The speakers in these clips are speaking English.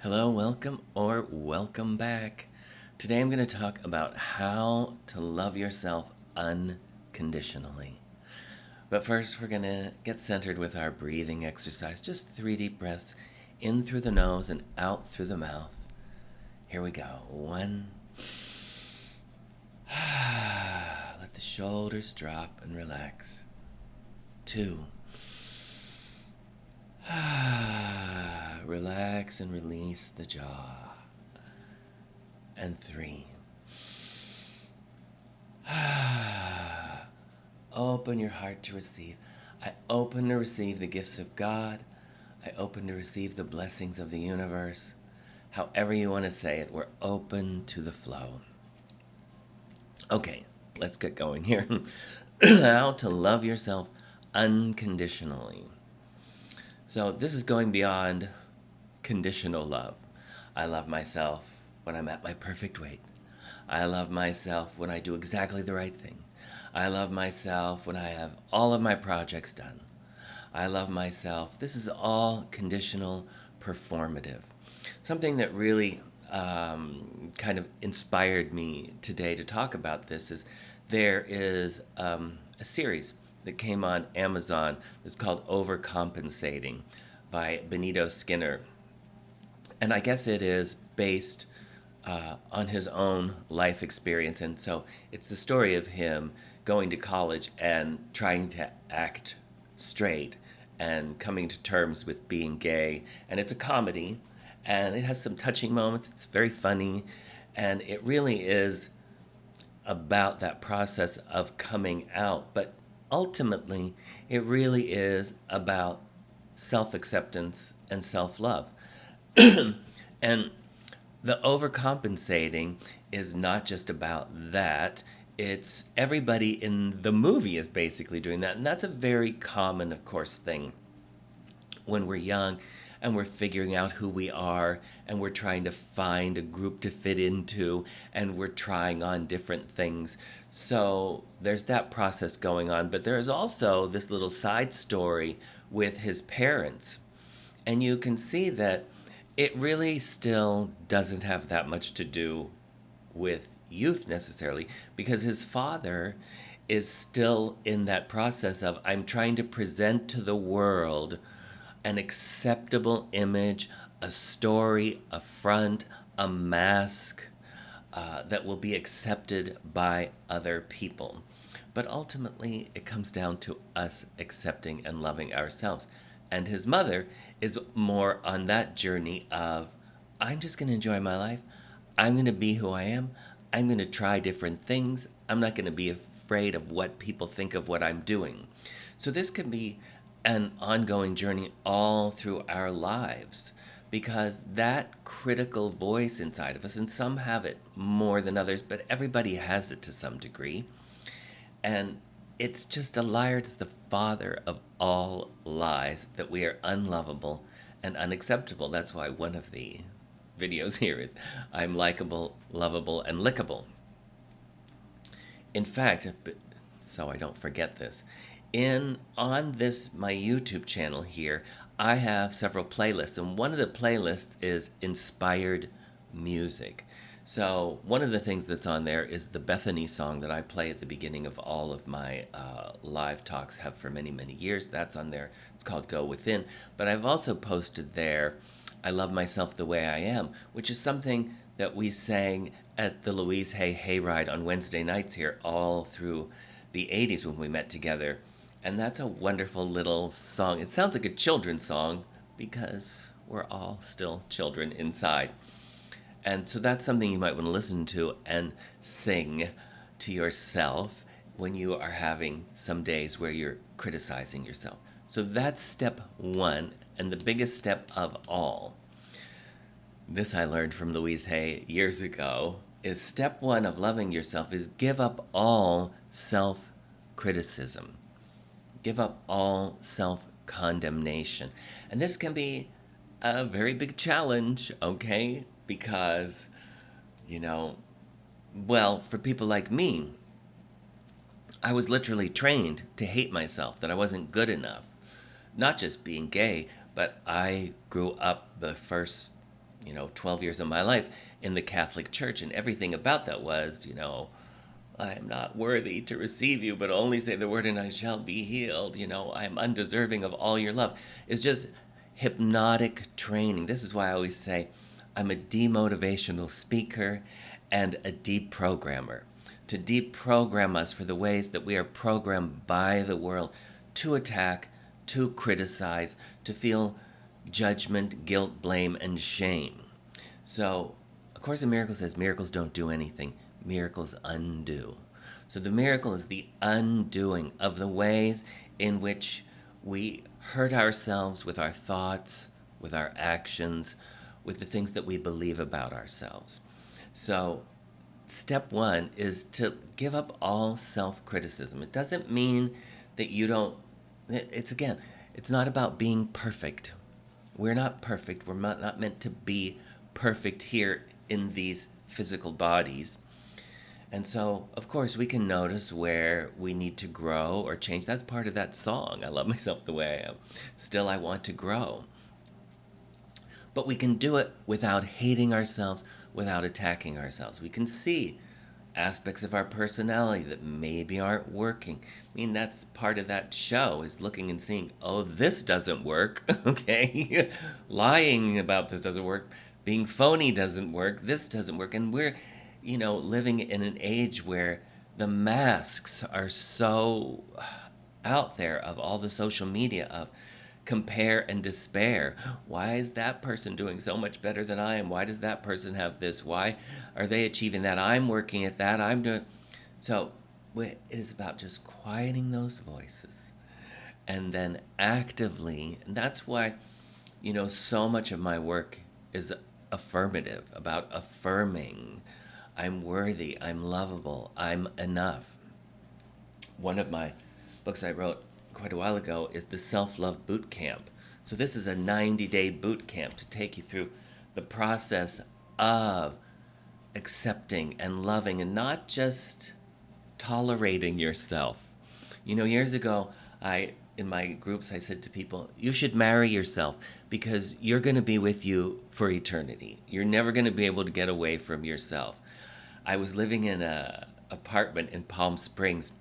Hello, welcome, or welcome back. Today I'm going to talk about how to love yourself unconditionally. But first, we're going to get centered with our breathing exercise. Just 3 deep breaths in through the nose and out through the mouth. Here we go. One. Let the shoulders drop and relax. Two. Relax and release the jaw. And three. Open your heart to receive. I open to receive the gifts of God. I open to receive the blessings of the universe. However you want to say it, we're open to the flow. Okay, let's get going here. How to love yourself unconditionally. So this is going beyond conditional love. I love myself when I'm at my perfect weight. I love myself when I do exactly the right thing. I love myself when I have all of my projects done. I love myself. This is all conditional, performative. Something that really kind of inspired me today to talk about this is there is a series that came on Amazon that's called Overcompensating by Benito Skinner. And I guess it is based on his own life experience. And so it's the story of him going to college and trying to act straight and coming to terms with being gay. And it's a comedy and it has some touching moments. It's very funny. And it really is about that process of coming out. But ultimately, it really is about self acceptance and self love. And the overcompensating is not just about that. It's everybody in the movie is basically doing that. And that's a very common, of course, thing when we're young and we're figuring out who we are and we're trying to find a group to fit into and we're trying on different things. So there's that process going on. But there's also this little side story with his parents. And you can see that it really still doesn't have that much to do with youth necessarily because his father is still in that process of I'm trying to present to the world an acceptable image, a story, a front, a mask that will be accepted by other people. But ultimately, it comes down to us accepting and loving ourselves. And his mother is more on that journey of I'm just going to enjoy my life. I'm going to be who I am. I'm going to try different things. I'm not going to be afraid of what people think of what I'm doing. So this can be an ongoing journey all through our lives because that critical voice inside of us, and some have it more than others, but everybody has it to some degree. And it's just a liar. It's the father of all lies that we are unlovable and unacceptable. That's why one of the videos here is I'm likable, lovable, and lickable. In fact, so I don't forget this, in on this my YouTube channel here, I have several playlists, and one of the playlists is inspired music. So one of the things that's on there is the Bethany song that I play at the beginning of all of my live talks, have for many, many years. That's on there. It's called Go Within. But I've also posted there, I Love Myself the Way I Am, which is something that we sang at the Louise Hay Hayride on Wednesday nights here all through the 80s when we met together. And that's a wonderful little song. It sounds like a children's song because we're all still children inside. And so that's something you might want to listen to and sing to yourself when you are having some days where you're criticizing yourself. So that's step one, and the biggest step of all. This I learned from Louise Hay years ago, is step one of loving yourself is give up all self-criticism. Give up all self-condemnation. And this can be a very big challenge, okay? Because, you know, well, for people like me, I was literally trained to hate myself, that I wasn't good enough. Not just being gay, but I grew up the first 12 years of my life in the Catholic Church, and everything about that was, I am not worthy to receive you, but only say the word and I shall be healed. I am undeserving of all your love. It's just hypnotic training. This is why I always say I'm a demotivational speaker and a deprogrammer. To deprogram us for the ways that we are programmed by the world to attack, to criticize, to feel judgment, guilt, blame, and shame. So, A Course in Miracles says miracles don't do anything, miracles undo. So the miracle is the undoing of the ways in which we hurt ourselves with our thoughts, with our actions, with the things that we believe about ourselves. So step one is to give up all self-criticism. It doesn't mean that you don't, it's not about being perfect. We're not perfect. We're not meant to be perfect here in these physical bodies. And so, of course, we can notice where we need to grow or change. That's part of that song. I love myself the way I am. Still, I want to grow. But we can do it without hating ourselves, without attacking ourselves. We can see aspects of our personality that maybe aren't working. I mean, that's part of that show, is looking and seeing, oh, this doesn't work, okay? Lying about this doesn't work. Being phony doesn't work. This doesn't work. And we're, living in an age where the masks are so out there of all the social media of compare and despair. Why is that person doing so much better than I am? Why does that person have this? Why are they achieving that? I'm working at that. I'm doing. So it is about just quieting those voices and then actively, and that's why, so much of my work is affirmative, about affirming I'm worthy, I'm lovable, I'm enough. One of my books I wrote quite a while ago is the Self-Love Boot Camp. So this is a 90-day boot camp to take you through the process of accepting and loving and not just tolerating yourself. Years ago, in my groups, I said to people, you should marry yourself because you're going to be with you for eternity. You're never going to be able to get away from yourself. I was living in an apartment in Palm Springs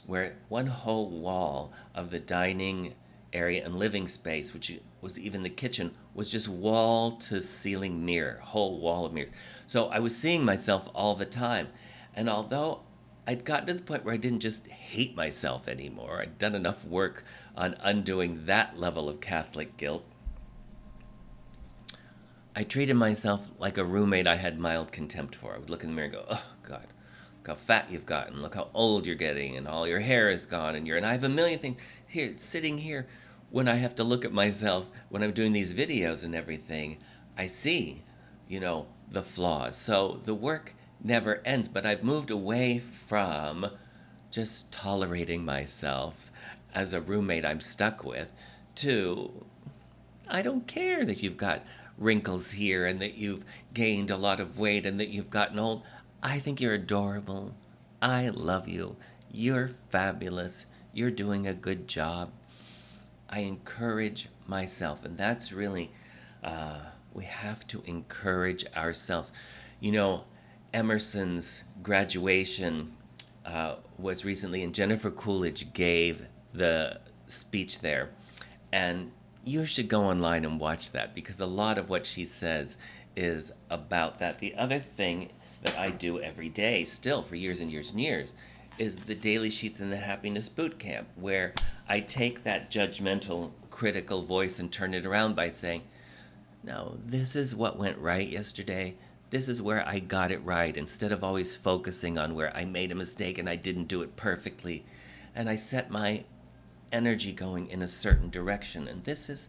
where one whole wall of the dining area and living space, which was even the kitchen, was just wall to ceiling mirror, whole wall of mirrors. So I was seeing myself all the time. And although I'd gotten to the point where I didn't just hate myself anymore, I'd done enough work on undoing that level of Catholic guilt, I treated myself like a roommate I had mild contempt for. I would look in the mirror and go, oh, God, look how fat you've gotten, look how old you're getting, and all your hair is gone, and I have a million things here, sitting here. When I have to look at myself, when I'm doing these videos and everything, I see, the flaws. So the work never ends, but I've moved away from just tolerating myself as a roommate I'm stuck with to, I don't care that you've got wrinkles here and that you've gained a lot of weight and that you've gotten old. I think you're adorable. I love you. You're fabulous. You're doing a good job. I encourage myself, and that's really, we have to encourage ourselves. Emerson's graduation was recently, and Jennifer Coolidge gave the speech there. And you should go online and watch that because a lot of what she says is about that. The other thing that I do every day, still for years and years and years, is the Daily Sheets and the Happiness Boot Camp, where I take that judgmental, critical voice and turn it around by saying, no, this is what went right yesterday. This is where I got it right, instead of always focusing on where I made a mistake and I didn't do it perfectly. And I set my energy going in a certain direction. And this is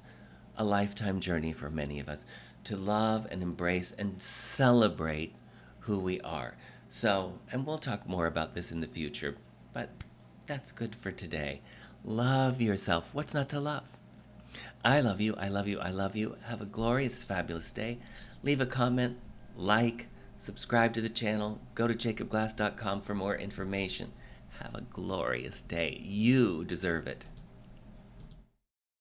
a lifetime journey for many of us, to love and embrace and celebrate who we are. So, and we'll talk more about this in the future, but that's good for today. Love yourself. What's not to love? I love you. I love you. I love you. Have a glorious, fabulous day. Leave a comment, like, subscribe to the channel. Go to jacobglass.com for more information. Have a glorious day. You deserve it.